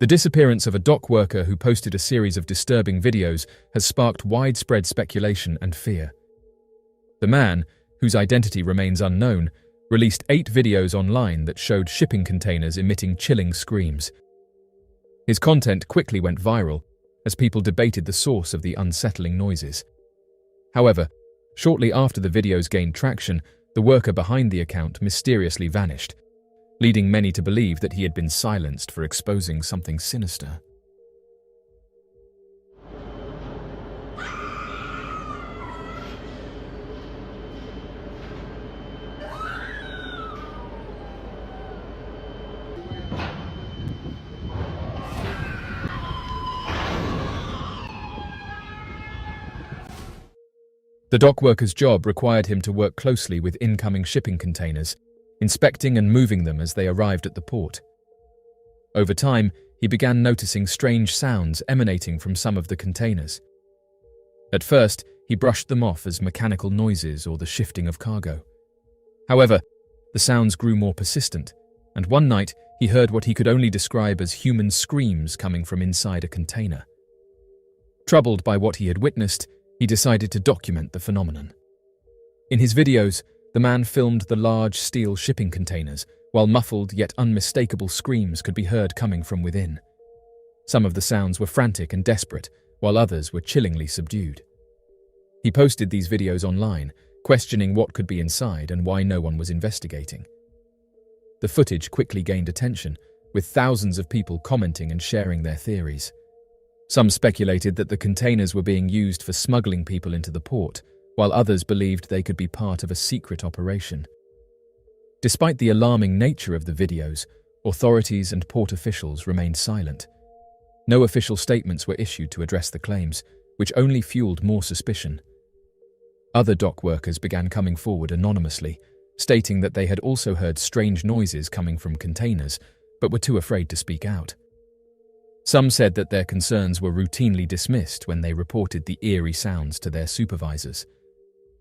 The disappearance of a dock worker who posted a series of disturbing videos has sparked widespread speculation and fear. The man, whose identity remains unknown, released 8 videos online that showed shipping containers emitting chilling screams. His content quickly went viral as people debated the source of the unsettling noises. However, shortly after the videos gained traction, the worker behind the account mysteriously vanished, leading many to believe that he had been silenced for exposing something sinister. The dock worker's job required him to work closely with incoming shipping containers, inspecting and moving them as they arrived at the port. Over time, he began noticing strange sounds emanating from some of the containers. At first, he brushed them off as mechanical noises or the shifting of cargo. However, the sounds grew more persistent, and one night he heard what he could only describe as human screams coming from inside a container. Troubled by what he had witnessed, he decided to document the phenomenon. In his videos, the man filmed the large steel shipping containers, while muffled yet unmistakable screams could be heard coming from within. Some of the sounds were frantic and desperate, while others were chillingly subdued. He posted these videos online, questioning what could be inside and why no one was investigating. The footage quickly gained attention, with thousands of people commenting and sharing their theories. Some speculated that the containers were being used for smuggling people into the port, while others believed they could be part of a secret operation. Despite the alarming nature of the videos, authorities and port officials remained silent. No official statements were issued to address the claims, which only fueled more suspicion. Other dock workers began coming forward anonymously, stating that they had also heard strange noises coming from containers, but were too afraid to speak out. Some said that their concerns were routinely dismissed when they reported the eerie sounds to their supervisors.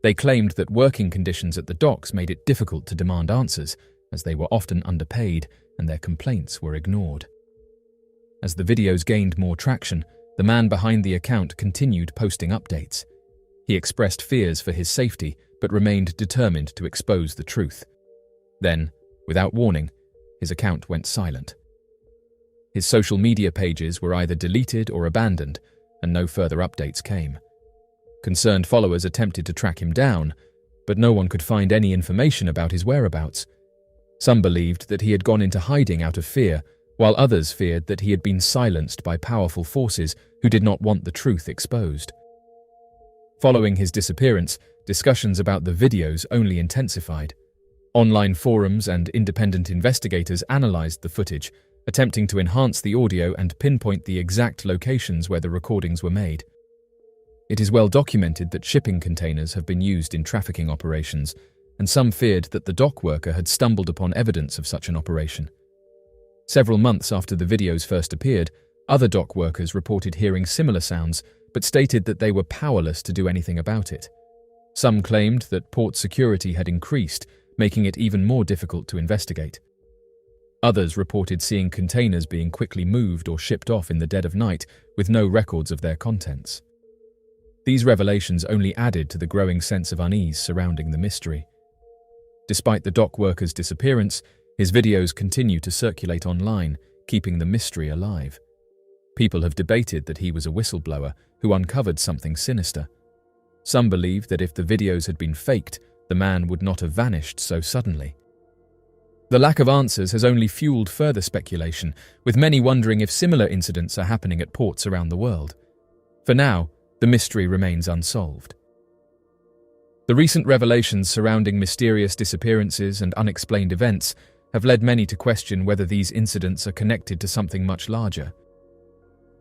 They claimed that working conditions at the docks made it difficult to demand answers, as they were often underpaid and their complaints were ignored. As the videos gained more traction, the man behind the account continued posting updates. He expressed fears for his safety, but remained determined to expose the truth. Then, without warning, his account went silent. His social media pages were either deleted or abandoned, and no further updates came. Concerned followers attempted to track him down, but no one could find any information about his whereabouts. Some believed that he had gone into hiding out of fear, while others feared that he had been silenced by powerful forces who did not want the truth exposed. Following his disappearance, discussions about the videos only intensified. Online forums and independent investigators analyzed the footage, attempting to enhance the audio and pinpoint the exact locations where the recordings were made. It is well documented that shipping containers have been used in trafficking operations, and some feared that the dock worker had stumbled upon evidence of such an operation. Several months after the videos first appeared, other dock workers reported hearing similar sounds, but stated that they were powerless to do anything about it. Some claimed that port security had increased, making it even more difficult to investigate. Others reported seeing containers being quickly moved or shipped off in the dead of night with no records of their contents. These revelations only added to the growing sense of unease surrounding the mystery. Despite the dock worker's disappearance, his videos continue to circulate online, keeping the mystery alive. People have debated that he was a whistleblower who uncovered something sinister. Some believe that if the videos had been faked, the man would not have vanished so suddenly. The lack of answers has only fueled further speculation, with many wondering if similar incidents are happening at ports around the world. For now, the mystery remains unsolved. The recent revelations surrounding mysterious disappearances and unexplained events have led many to question whether these incidents are connected to something much larger.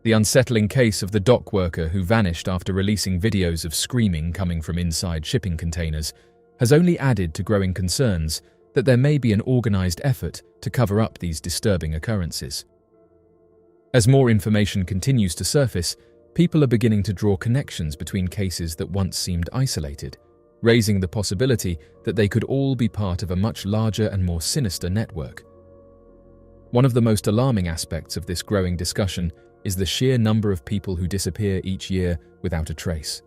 The unsettling case of the dock worker who vanished after releasing videos of screaming coming from inside shipping containers has only added to growing concerns that there may be an organized effort to cover up these disturbing occurrences. As more information continues to surface, people are beginning to draw connections between cases that once seemed isolated, raising the possibility that they could all be part of a much larger and more sinister network. One of the most alarming aspects of this growing discussion is the sheer number of people who disappear each year without a trace.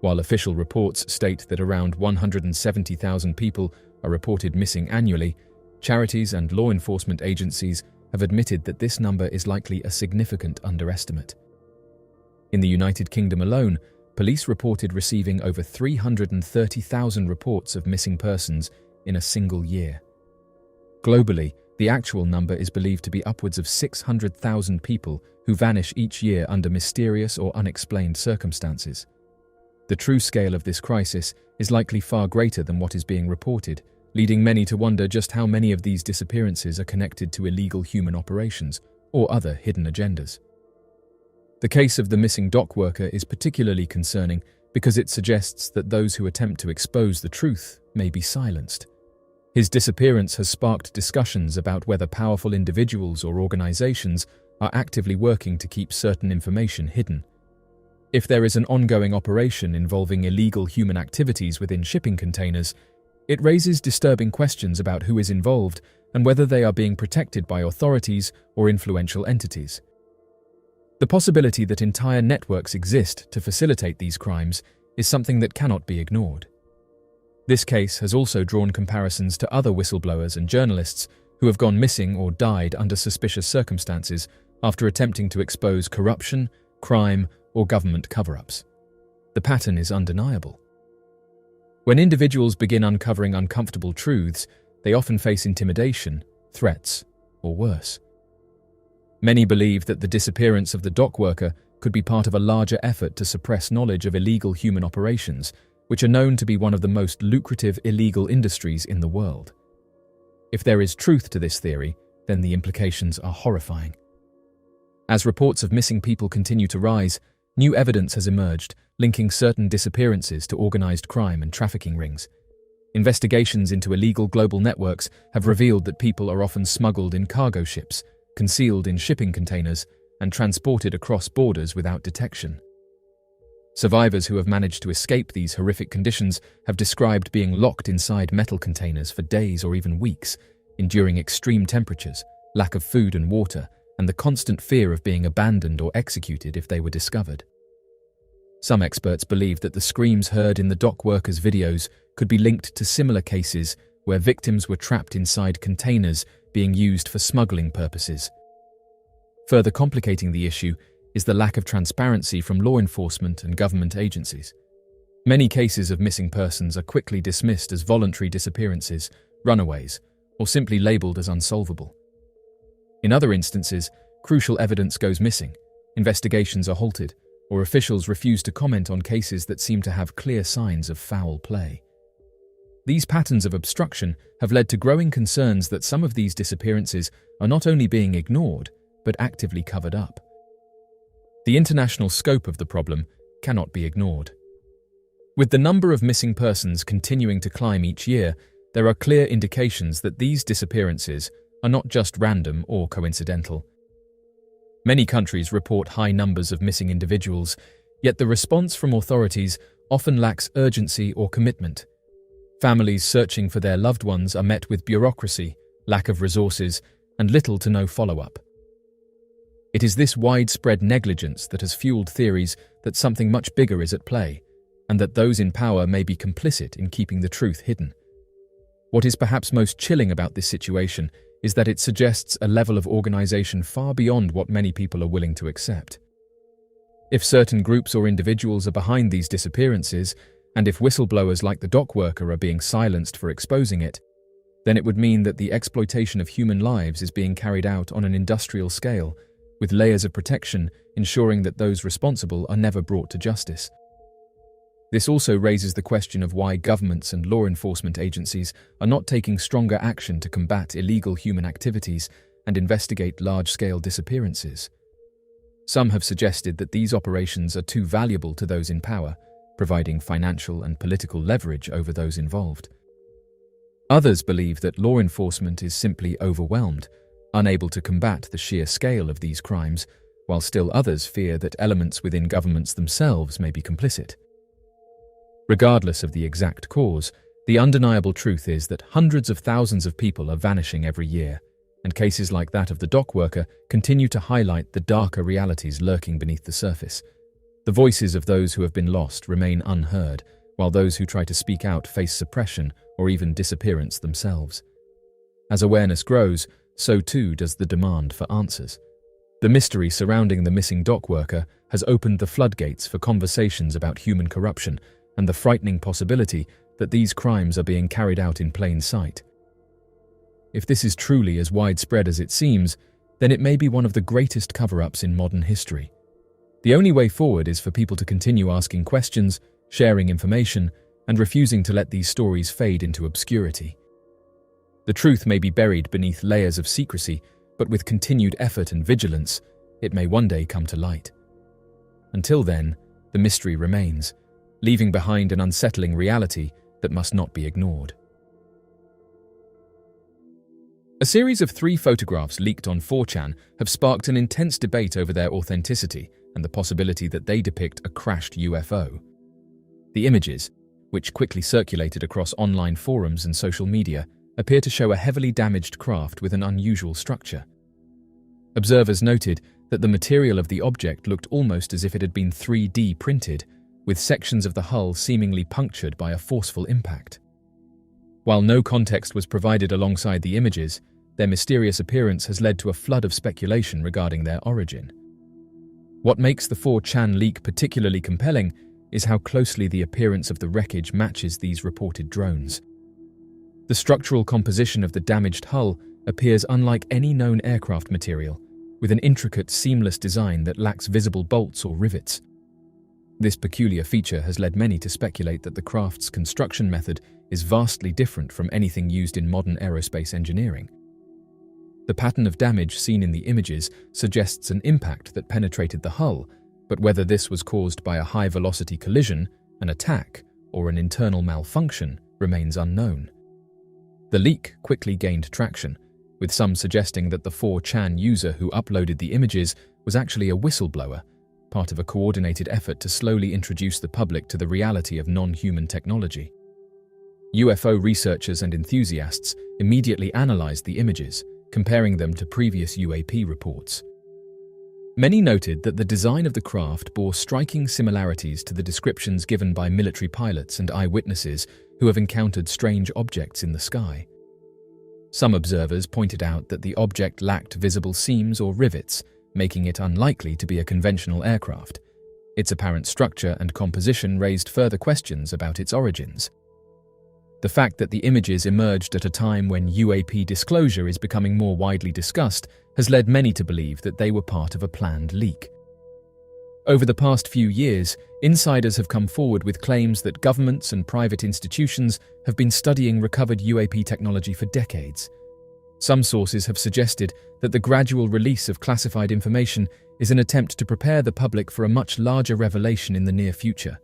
While official reports state that around 170,000 people are reported missing annually, charities and law enforcement agencies have admitted that this number is likely a significant underestimate. In the United Kingdom alone, police reported receiving over 330,000 reports of missing persons in a single year. Globally, the actual number is believed to be upwards of 600,000 people who vanish each year under mysterious or unexplained circumstances. The true scale of this crisis is likely far greater than what is being reported, leading many to wonder just how many of these disappearances are connected to illegal human operations or other hidden agendas. The case of the missing dock worker is particularly concerning because it suggests that those who attempt to expose the truth may be silenced. His disappearance has sparked discussions about whether powerful individuals or organizations are actively working to keep certain information hidden. If there is an ongoing operation involving illegal human activities within shipping containers, it raises disturbing questions about who is involved and whether they are being protected by authorities or influential entities. The possibility that entire networks exist to facilitate these crimes is something that cannot be ignored. This case has also drawn comparisons to other whistleblowers and journalists who have gone missing or died under suspicious circumstances after attempting to expose corruption, crime, or government cover-ups. The pattern is undeniable. When individuals begin uncovering uncomfortable truths, they often face intimidation, threats, or worse. Many believe that the disappearance of the dock worker could be part of a larger effort to suppress knowledge of illegal human operations, which are known to be one of the most lucrative illegal industries in the world. If there is truth to this theory, then the implications are horrifying. As reports of missing people continue to rise, new evidence has emerged linking certain disappearances to organized crime and trafficking rings. Investigations into illegal global networks have revealed that people are often smuggled in cargo ships, concealed in shipping containers, and transported across borders without detection. Survivors who have managed to escape these horrific conditions have described being locked inside metal containers for days or even weeks, enduring extreme temperatures, lack of food and water, and the constant fear of being abandoned or executed if they were discovered. Some experts believe that the screams heard in the dock workers' videos could be linked to similar cases where victims were trapped inside containers being used for smuggling purposes. Further complicating the issue is the lack of transparency from law enforcement and government agencies. Many cases of missing persons are quickly dismissed as voluntary disappearances, runaways, or simply labeled as unsolvable. In other instances, crucial evidence goes missing, investigations are halted, or officials refuse to comment on cases that seem to have clear signs of foul play. These patterns of obstruction have led to growing concerns that some of these disappearances are not only being ignored, but actively covered up. The international scope of the problem cannot be ignored. With the number of missing persons continuing to climb each year, there are clear indications that these disappearances are not just random or coincidental. Many countries report high numbers of missing individuals, yet the response from authorities often lacks urgency or commitment. Families searching for their loved ones are met with bureaucracy, lack of resources, and little to no follow-up. It is this widespread negligence that has fueled theories that something much bigger is at play, and that those in power may be complicit in keeping the truth hidden. What is perhaps most chilling about this situation is that it suggests a level of organization far beyond what many people are willing to accept. If certain groups or individuals are behind these disappearances, and if whistleblowers like the dock worker are being silenced for exposing it, then it would mean that the exploitation of human lives is being carried out on an industrial scale, with layers of protection ensuring that those responsible are never brought to justice. This also raises the question of why governments and law enforcement agencies are not taking stronger action to combat illegal human activities and investigate large-scale disappearances. Some have suggested that these operations are too valuable to those in power, providing financial and political leverage over those involved. Others believe that law enforcement is simply overwhelmed, unable to combat the sheer scale of these crimes, while still others fear that elements within governments themselves may be complicit. Regardless of the exact cause, the undeniable truth is that hundreds of thousands of people are vanishing every year, and cases like that of the dock worker continue to highlight the darker realities lurking beneath the surface. The voices of those who have been lost remain unheard, while those who try to speak out face suppression or even disappearance themselves. As awareness grows, so too does the demand for answers. The mystery surrounding the missing dock worker has opened the floodgates for conversations about human corruption and the frightening possibility that these crimes are being carried out in plain sight. If this is truly as widespread as it seems, then it may be one of the greatest cover-ups in modern history. The only way forward is for people to continue asking questions, sharing information, and refusing to let these stories fade into obscurity. The truth may be buried beneath layers of secrecy, but with continued effort and vigilance, it may one day come to light. Until then, the mystery remains, leaving behind an unsettling reality that must not be ignored. A series of 3 photographs leaked on 4chan have sparked an intense debate over their authenticity and the possibility that they depict a crashed UFO. The images, which quickly circulated across online forums and social media, appear to show a heavily damaged craft with an unusual structure. Observers noted that the material of the object looked almost as if it had been 3D printed, with sections of the hull seemingly punctured by a forceful impact. While no context was provided alongside the images, their mysterious appearance has led to a flood of speculation regarding their origin. What makes the 4chan leak particularly compelling is how closely the appearance of the wreckage matches these reported drones. The structural composition of the damaged hull appears unlike any known aircraft material, with an intricate, seamless design that lacks visible bolts or rivets. This peculiar feature has led many to speculate that the craft's construction method is vastly different from anything used in modern aerospace engineering. The pattern of damage seen in the images suggests an impact that penetrated the hull, but whether this was caused by a high-velocity collision, an attack, or an internal malfunction remains unknown. The leak quickly gained traction, with some suggesting that the 4chan user who uploaded the images was actually a whistleblower, part of a coordinated effort to slowly introduce the public to the reality of non-human technology. UFO researchers and enthusiasts immediately analyzed the images, comparing them to previous UAP reports. Many noted that the design of the craft bore striking similarities to the descriptions given by military pilots and eyewitnesses who have encountered strange objects in the sky. Some observers pointed out that the object lacked visible seams or rivets, making it unlikely to be a conventional aircraft. Its apparent structure and composition raised further questions about its origins. The fact that the images emerged at a time when UAP disclosure is becoming more widely discussed has led many to believe that they were part of a planned leak. Over the past few years, insiders have come forward with claims that governments and private institutions have been studying recovered UAP technology for decades. Some sources have suggested that the gradual release of classified information is an attempt to prepare the public for a much larger revelation in the near future.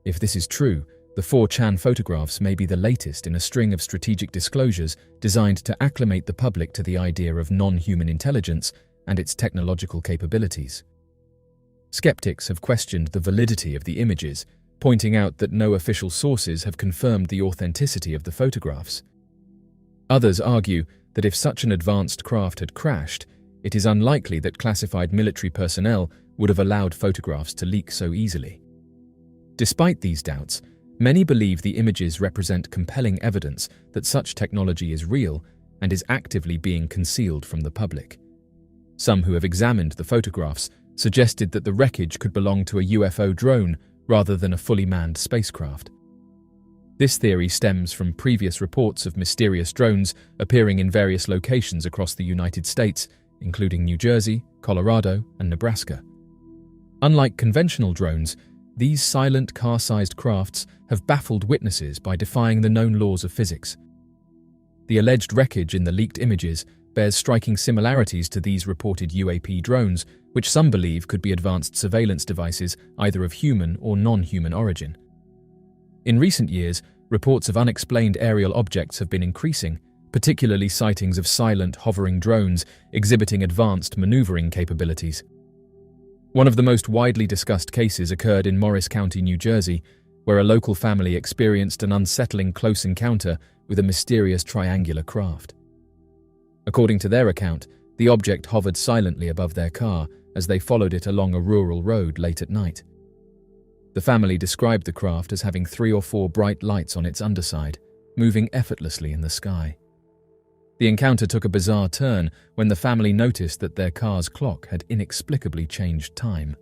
If this is true, the 4chan photographs may be the latest in a string of strategic disclosures designed to acclimate the public to the idea of non-human intelligence and its technological capabilities. Skeptics have questioned the validity of the images, pointing out that no official sources have confirmed the authenticity of the photographs. Others argue that if such an advanced craft had crashed, it is unlikely that classified military personnel would have allowed photographs to leak so easily. Despite these doubts, many believe the images represent compelling evidence that such technology is real and is actively being concealed from the public. Some who have examined the photographs suggested that the wreckage could belong to a UFO drone rather than a fully manned spacecraft. This theory stems from previous reports of mysterious drones appearing in various locations across the United States, including New Jersey, Colorado, and Nebraska. Unlike conventional drones, these silent car-sized crafts have baffled witnesses by defying the known laws of physics. The alleged wreckage in the leaked images bears striking similarities to these reported UAP drones, which some believe could be advanced surveillance devices either of human or non-human origin. In recent years, reports of unexplained aerial objects have been increasing, particularly sightings of silent, hovering drones exhibiting advanced maneuvering capabilities. One of the most widely discussed cases occurred in Morris County, New Jersey, where a local family experienced an unsettling close encounter with a mysterious triangular craft. According to their account, the object hovered silently above their car as they followed it along a rural road late at night. The family described the craft as having 3 or 4 bright lights on its underside, moving effortlessly in the sky. The encounter took a bizarre turn when the family noticed that their car's clock had inexplicably changed time.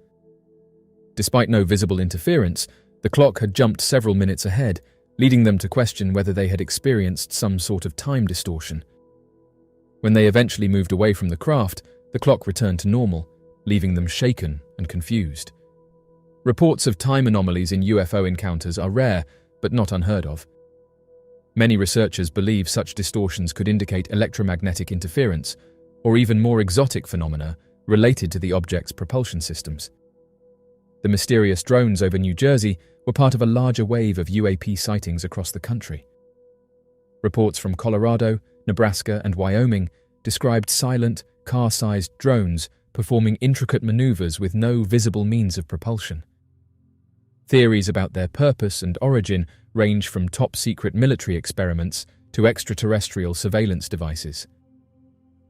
Despite no visible interference, the clock had jumped several minutes ahead, leading them to question whether they had experienced some sort of time distortion. When they eventually moved away from the craft, the clock returned to normal, leaving them shaken and confused. Reports of time anomalies in UFO encounters are rare, but not unheard of. Many researchers believe such distortions could indicate electromagnetic interference, or even more exotic phenomena related to the object's propulsion systems. The mysterious drones over New Jersey were part of a larger wave of UAP sightings across the country. Reports from Colorado, Nebraska, and Wyoming described silent, car-sized drones performing intricate maneuvers with no visible means of propulsion. Theories about their purpose and origin range from top-secret military experiments to extraterrestrial surveillance devices.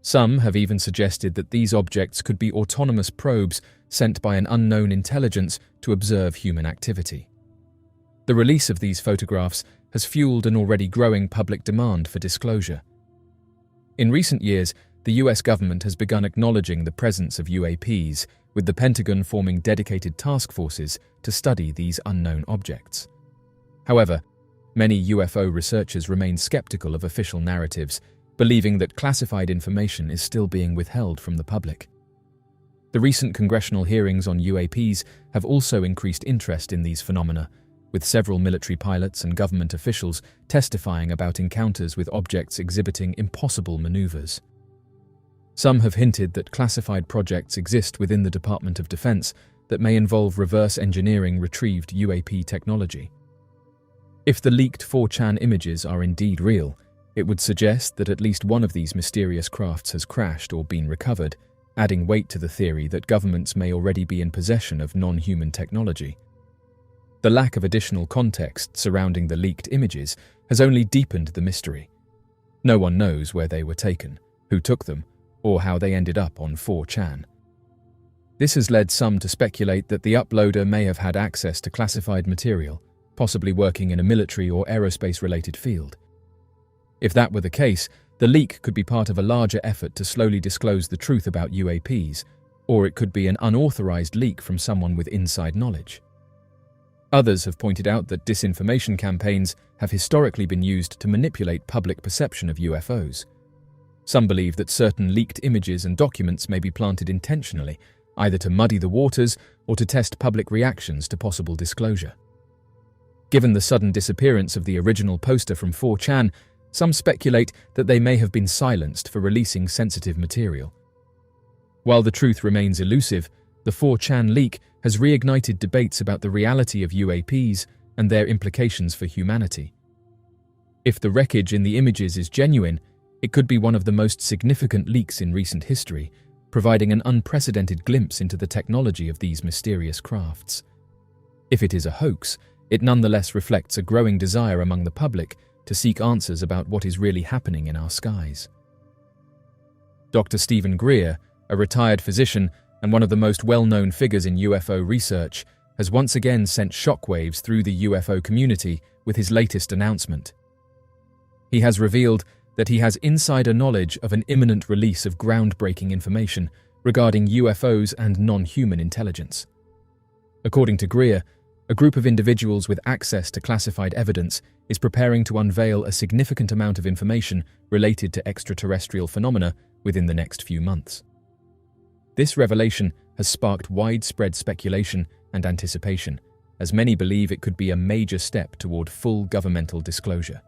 Some have even suggested that these objects could be autonomous probes sent by an unknown intelligence to observe human activity. The release of these photographs has fueled an already growing public demand for disclosure. In recent years, the US government has begun acknowledging the presence of UAPs, with the Pentagon forming dedicated task forces to study these unknown objects. However, many UFO researchers remain skeptical of official narratives, believing that classified information is still being withheld from the public. The recent congressional hearings on UAPs have also increased interest in these phenomena, with several military pilots and government officials testifying about encounters with objects exhibiting impossible maneuvers. Some have hinted that classified projects exist within the Department of Defense that may involve reverse engineering retrieved UAP technology. If the leaked 4chan images are indeed real, it would suggest that at least one of these mysterious crafts has crashed or been recovered, adding weight to the theory that governments may already be in possession of non-human technology. The lack of additional context surrounding the leaked images has only deepened the mystery. No one knows where they were taken, who took them, or how they ended up on 4chan. This has led some to speculate that the uploader may have had access to classified material, possibly working in a military or aerospace-related field. If that were the case, the leak could be part of a larger effort to slowly disclose the truth about UAPs, or it could be an unauthorized leak from someone with inside knowledge. Others have pointed out that disinformation campaigns have historically been used to manipulate public perception of UFOs. Some believe that certain leaked images and documents may be planted intentionally, either to muddy the waters or to test public reactions to possible disclosure. Given the sudden disappearance of the original poster from 4chan, some speculate that they may have been silenced for releasing sensitive material. While the truth remains elusive, the 4chan leak has reignited debates about the reality of UAPs and their implications for humanity. If the wreckage in the images is genuine, it could be one of the most significant leaks in recent history, providing an unprecedented glimpse into the technology of these mysterious crafts. If it is a hoax, it nonetheless reflects a growing desire among the public to seek answers about what is really happening in our skies. Dr. Stephen Greer, a retired physician and one of the most well-known figures in UFO research, has once again sent shockwaves through the UFO community with his latest announcement. He has revealed that he has insider knowledge of an imminent release of groundbreaking information regarding UFOs and non-human intelligence. According to Greer, a group of individuals with access to classified evidence is preparing to unveil a significant amount of information related to extraterrestrial phenomena within the next few months. This revelation has sparked widespread speculation and anticipation, as many believe it could be a major step toward full governmental disclosure.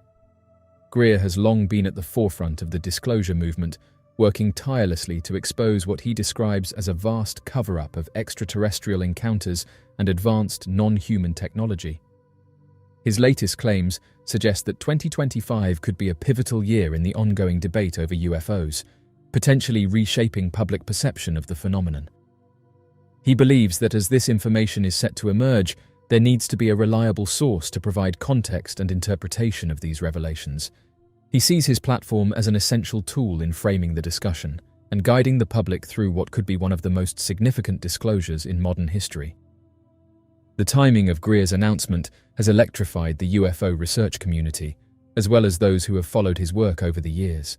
Greer has long been at the forefront of the disclosure movement, working tirelessly to expose what he describes as a vast cover-up of extraterrestrial encounters and advanced non-human technology. His latest claims suggest that 2025 could be a pivotal year in the ongoing debate over UFOs, potentially reshaping public perception of the phenomenon. He believes that as this information is set to emerge, there needs to be a reliable source to provide context and interpretation of these revelations. He sees his platform as an essential tool in framing the discussion and guiding the public through what could be one of the most significant disclosures in modern history. The timing of Greer's announcement has electrified the UFO research community, as well as those who have followed his work over the years.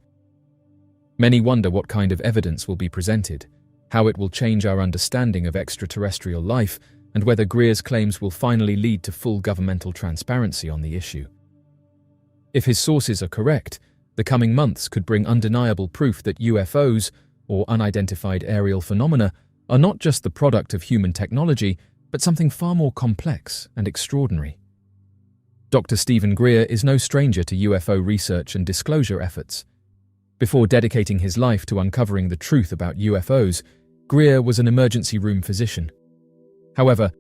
Many wonder what kind of evidence will be presented, how it will change our understanding of extraterrestrial life, and whether Greer's claims will finally lead to full governmental transparency on the issue. If his sources are correct, the coming months could bring undeniable proof that UFOs, or unidentified aerial phenomena, are not just the product of human technology, but something far more complex and extraordinary. Dr. Stephen Greer is no stranger to UFO research and disclosure efforts. Before dedicating his life to uncovering the truth about UFOs, Greer was an emergency room physician. However,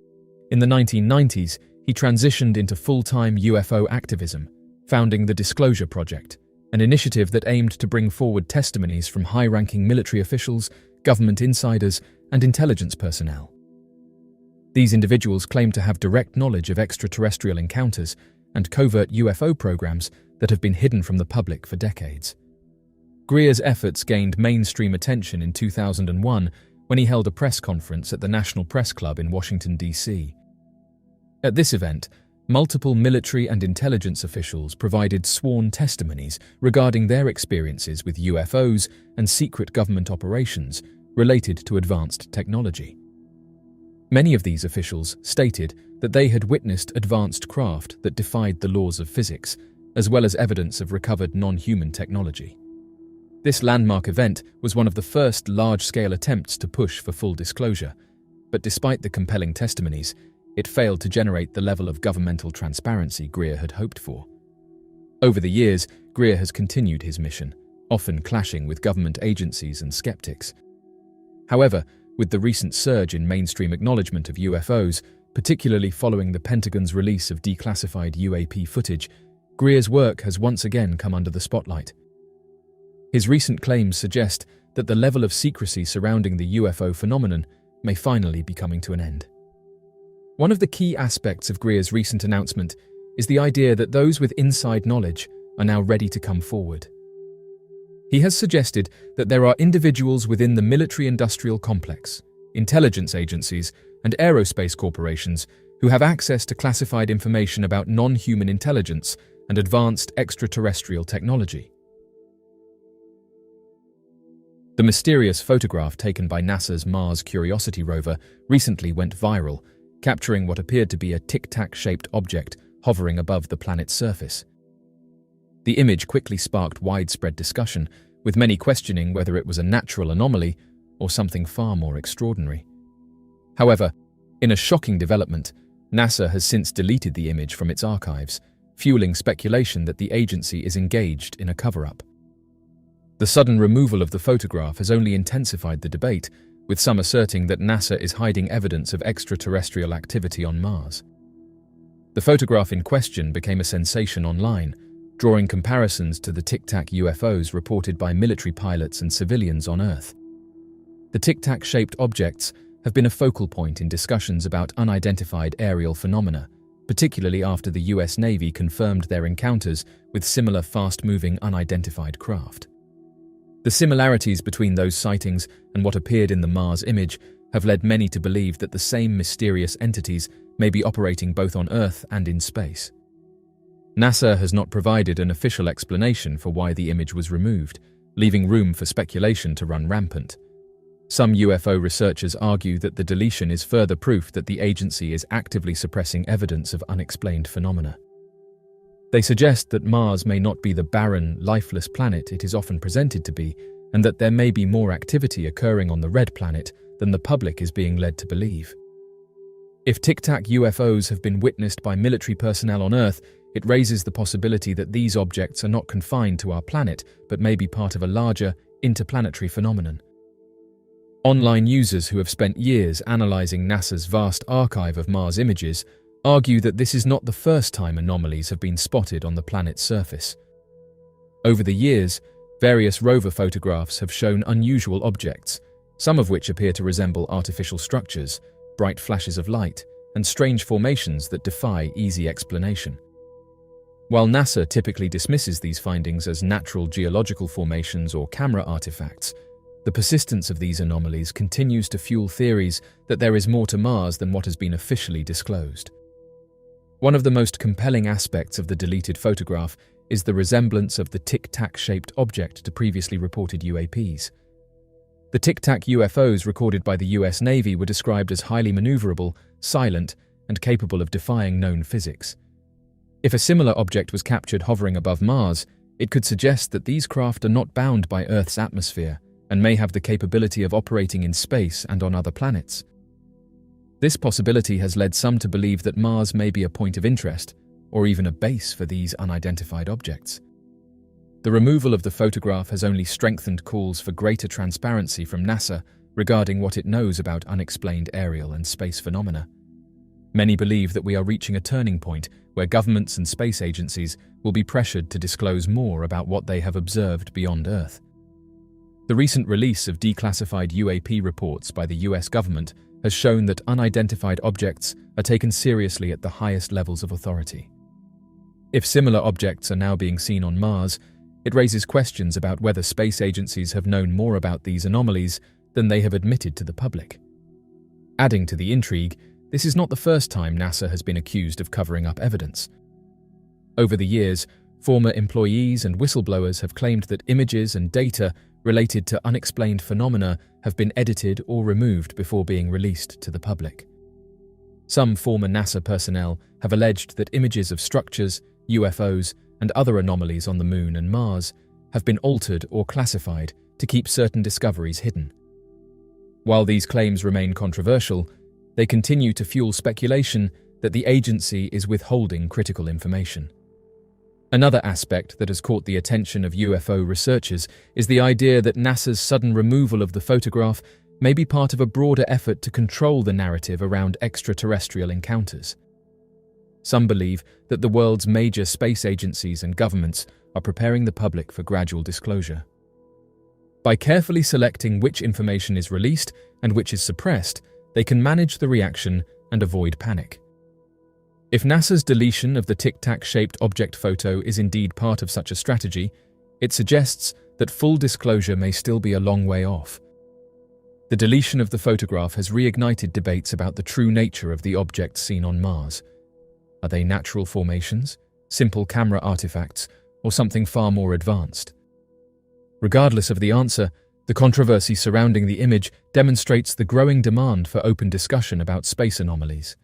in the 1990s, he transitioned into full-time UFO activism, founding the Disclosure Project, an initiative that aimed to bring forward testimonies from high-ranking military officials, government insiders, and intelligence personnel. These individuals claim to have direct knowledge of extraterrestrial encounters and covert UFO programs that have been hidden from the public for decades. Greer's efforts gained mainstream attention in 2001 when he held a press conference at the National Press Club in Washington, D.C. At this event, multiple military and intelligence officials provided sworn testimonies regarding their experiences with UFOs and secret government operations related to advanced technology. Many of these officials stated that they had witnessed advanced craft that defied the laws of physics, as well as evidence of recovered non-human technology. This landmark event was one of the first large-scale attempts to push for full disclosure, but despite the compelling testimonies, it failed to generate the level of governmental transparency Greer had hoped for. Over the years, Greer has continued his mission, often clashing with government agencies and skeptics. However, with the recent surge in mainstream acknowledgement of UFOs, particularly following the Pentagon's release of declassified UAP footage, Greer's work has once again come under the spotlight. His recent claims suggest that the level of secrecy surrounding the UFO phenomenon may finally be coming to an end. One of the key aspects of Greer's recent announcement is the idea that those with inside knowledge are now ready to come forward. He has suggested that there are individuals within the military-industrial complex, intelligence agencies, and aerospace corporations who have access to classified information about non-human intelligence and advanced extraterrestrial technology. The mysterious photograph taken by NASA's Mars Curiosity rover recently went viral, capturing what appeared to be a tic-tac-shaped object hovering above the planet's surface. The image quickly sparked widespread discussion, with many questioning whether it was a natural anomaly or something far more extraordinary. However, in a shocking development, NASA has since deleted the image from its archives, fueling speculation that the agency is engaged in a cover-up. The sudden removal of the photograph has only intensified the debate, with some asserting that NASA is hiding evidence of extraterrestrial activity on Mars. The photograph in question became a sensation online, drawing comparisons to the tic-tac UFOs reported by military pilots and civilians on Earth. The tic-tac-shaped objects have been a focal point in discussions about unidentified aerial phenomena, particularly after the US Navy confirmed their encounters with similar fast-moving unidentified craft. The similarities between those sightings and what appeared in the Mars image have led many to believe that the same mysterious entities may be operating both on Earth and in space. NASA has not provided an official explanation for why the image was removed, leaving room for speculation to run rampant. Some UFO researchers argue that the deletion is further proof that the agency is actively suppressing evidence of unexplained phenomena. They suggest that Mars may not be the barren, lifeless planet it is often presented to be, and that there may be more activity occurring on the red planet than the public is being led to believe. If tic-tac UFOs have been witnessed by military personnel on Earth, it raises the possibility that these objects are not confined to our planet, but may be part of a larger, interplanetary phenomenon. Online users who have spent years analyzing NASA's vast archive of Mars images argue that this is not the first time anomalies have been spotted on the planet's surface. Over the years, various rover photographs have shown unusual objects, some of which appear to resemble artificial structures, bright flashes of light, and strange formations that defy easy explanation. While NASA typically dismisses these findings as natural geological formations or camera artifacts, the persistence of these anomalies continues to fuel theories that there is more to Mars than what has been officially disclosed. One of the most compelling aspects of the deleted photograph is the resemblance of the tic-tac-shaped object to previously reported UAPs. The tic-tac UFOs recorded by the US Navy were described as highly maneuverable, silent, and capable of defying known physics. If a similar object was captured hovering above Mars, it could suggest that these craft are not bound by Earth's atmosphere and may have the capability of operating in space and on other planets. This possibility has led some to believe that Mars may be a point of interest, or even a base for these unidentified objects. The removal of the photograph has only strengthened calls for greater transparency from NASA regarding what it knows about unexplained aerial and space phenomena. Many believe that we are reaching a turning point where governments and space agencies will be pressured to disclose more about what they have observed beyond Earth. The recent release of declassified UAP reports by the US government has shown that unidentified objects are taken seriously at the highest levels of authority. If similar objects are now being seen on Mars, it raises questions about whether space agencies have known more about these anomalies than they have admitted to the public. Adding to the intrigue, this is not the first time NASA has been accused of covering up evidence. Over the years, former employees and whistleblowers have claimed that images and data related to unexplained phenomena have been edited or removed before being released to the public. Some former NASA personnel have alleged that images of structures, UFOs, and other anomalies on the Moon and Mars have been altered or classified to keep certain discoveries hidden. While these claims remain controversial, they continue to fuel speculation that the agency is withholding critical information. Another aspect that has caught the attention of UFO researchers is the idea that NASA's sudden removal of the photograph may be part of a broader effort to control the narrative around extraterrestrial encounters. Some believe that the world's major space agencies and governments are preparing the public for gradual disclosure. By carefully selecting which information is released and which is suppressed, they can manage the reaction and avoid panic. If NASA's deletion of the tic-tac-shaped object photo is indeed part of such a strategy, it suggests that full disclosure may still be a long way off. The deletion of the photograph has reignited debates about the true nature of the objects seen on Mars. Are they natural formations, simple camera artifacts, or something far more advanced? Regardless of the answer, the controversy surrounding the image demonstrates the growing demand for open discussion about space anomalies.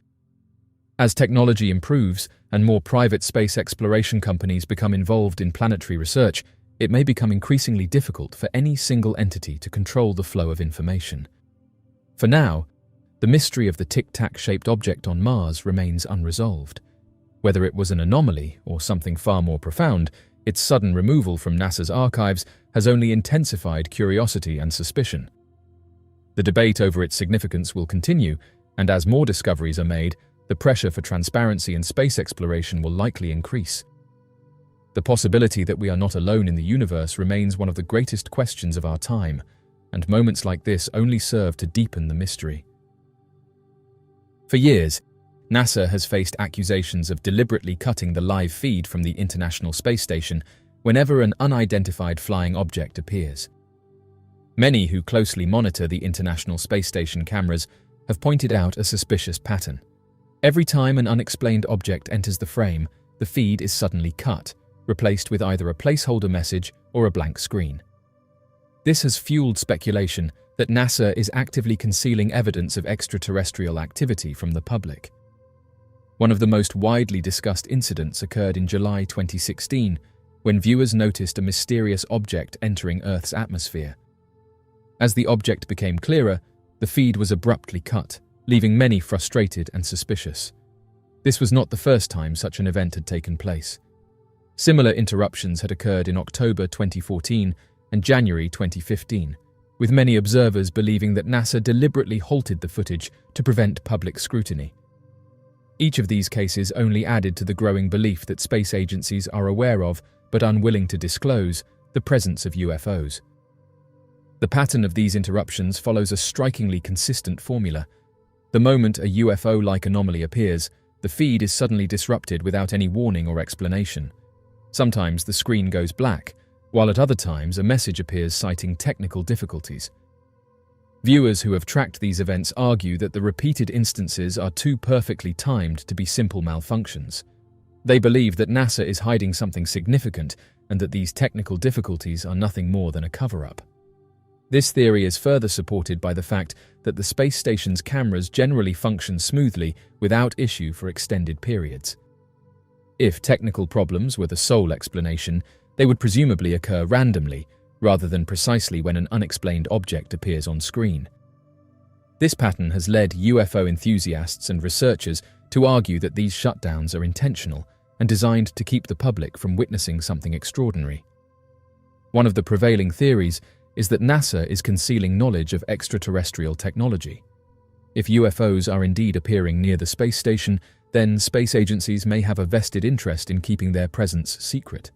As technology improves and more private space exploration companies become involved in planetary research, it may become increasingly difficult for any single entity to control the flow of information. For now, the mystery of the tic-tac-shaped object on Mars remains unresolved. Whether it was an anomaly or something far more profound, its sudden removal from NASA's archives has only intensified curiosity and suspicion. The debate over its significance will continue, and as more discoveries are made, the pressure for transparency in space exploration will likely increase. The possibility that we are not alone in the universe remains one of the greatest questions of our time, and moments like this only serve to deepen the mystery. For years, NASA has faced accusations of deliberately cutting the live feed from the International Space Station whenever an unidentified flying object appears. Many who closely monitor the International Space Station cameras have pointed out a suspicious pattern. Every time an unexplained object enters the frame, the feed is suddenly cut, replaced with either a placeholder message or a blank screen. This has fueled speculation that NASA is actively concealing evidence of extraterrestrial activity from the public. One of the most widely discussed incidents occurred in July 2016, when viewers noticed a mysterious object entering Earth's atmosphere. As the object became clearer, the feed was abruptly cut, leaving many frustrated and suspicious. This was not the first time such an event had taken place. Similar interruptions had occurred in October 2014 and January 2015, with many observers believing that NASA deliberately halted the footage to prevent public scrutiny. Each of these cases only added to the growing belief that space agencies are aware of, but unwilling to disclose, the presence of UFOs. The pattern of these interruptions follows a strikingly consistent formula. The moment a UFO-like anomaly appears, the feed is suddenly disrupted without any warning or explanation. Sometimes the screen goes black, while at other times a message appears citing technical difficulties. Viewers who have tracked these events argue that the repeated instances are too perfectly timed to be simple malfunctions. They believe that NASA is hiding something significant and that these technical difficulties are nothing more than a cover-up. This theory is further supported by the fact that the space station's cameras generally function smoothly without issue for extended periods. If technical problems were the sole explanation, they would presumably occur randomly, rather than precisely when an unexplained object appears on screen. This pattern has led UFO enthusiasts and researchers to argue that these shutdowns are intentional and designed to keep the public from witnessing something extraordinary. One of the prevailing theories is that NASA is concealing knowledge of extraterrestrial technology. If UFOs are indeed appearing near the space station, then space agencies may have a vested interest in keeping their presence secret.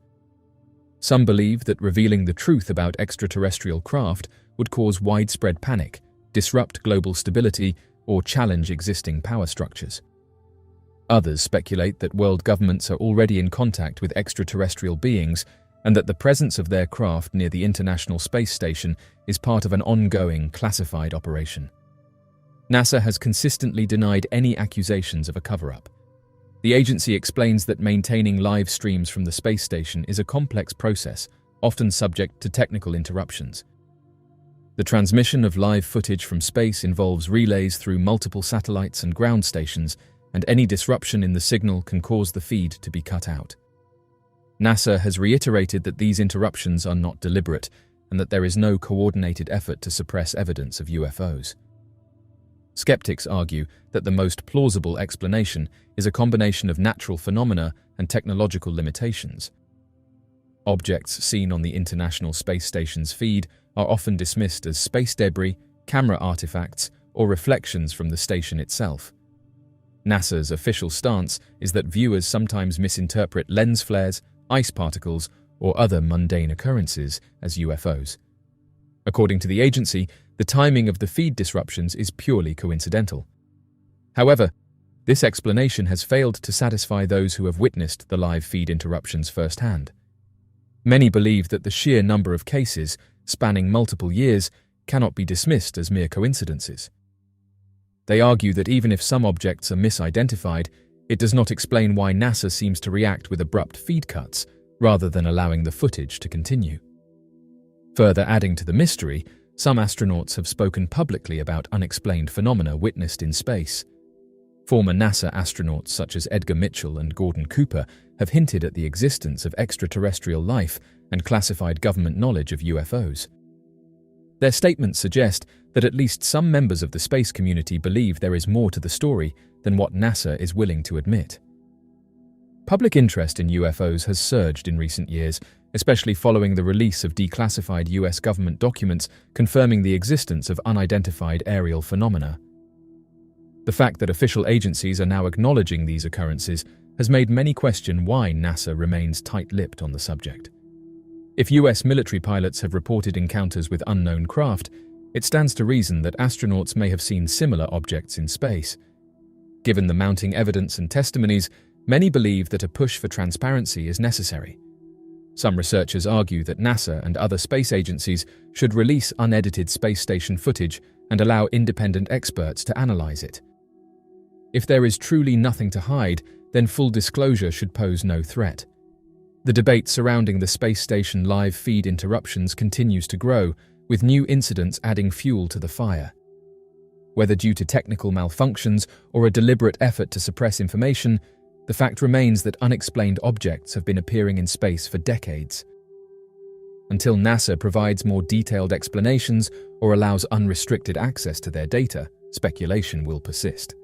Some believe that revealing the truth about extraterrestrial craft would cause widespread panic, disrupt global stability, or challenge existing power structures. Others speculate that world governments are already in contact with extraterrestrial beings and that the presence of their craft near the International Space Station is part of an ongoing, classified operation. NASA has consistently denied any accusations of a cover-up. The agency explains that maintaining live streams from the space station is a complex process, often subject to technical interruptions. The transmission of live footage from space involves relays through multiple satellites and ground stations, and any disruption in the signal can cause the feed to be cut out. NASA has reiterated that these interruptions are not deliberate and that there is no coordinated effort to suppress evidence of UFOs. Skeptics argue that the most plausible explanation is a combination of natural phenomena and technological limitations. Objects seen on the International Space Station's feed are often dismissed as space debris, camera artifacts, or reflections from the station itself. NASA's official stance is that viewers sometimes misinterpret lens flares, ice particles, or other mundane occurrences as UFOs. According to the agency, the timing of the feed disruptions is purely coincidental. However, this explanation has failed to satisfy those who have witnessed the live feed interruptions firsthand. Many believe that the sheer number of cases, spanning multiple years, cannot be dismissed as mere coincidences. They argue that even if some objects are misidentified, it does not explain why NASA seems to react with abrupt feed cuts, rather than allowing the footage to continue. Further adding to the mystery, some astronauts have spoken publicly about unexplained phenomena witnessed in space. Former NASA astronauts such as Edgar Mitchell and Gordon Cooper have hinted at the existence of extraterrestrial life and classified government knowledge of UFOs. Their statements suggest that at least some members of the space community believe there is more to the story than what NASA is willing to admit. Public interest in UFOs has surged in recent years, especially following the release of declassified US government documents confirming the existence of unidentified aerial phenomena. The fact that official agencies are now acknowledging these occurrences has made many question why NASA remains tight-lipped on the subject. If US military pilots have reported encounters with unknown craft, it stands to reason that astronauts may have seen similar objects in space. Given the mounting evidence and testimonies, many believe that a push for transparency is necessary. Some researchers argue that NASA and other space agencies should release unedited space station footage and allow independent experts to analyze it. If there is truly nothing to hide, then full disclosure should pose no threat. The debate surrounding the space station live feed interruptions continues to grow, with new incidents adding fuel to the fire. Whether due to technical malfunctions or a deliberate effort to suppress information, the fact remains that unexplained objects have been appearing in space for decades. Until NASA provides more detailed explanations or allows unrestricted access to their data, speculation will persist.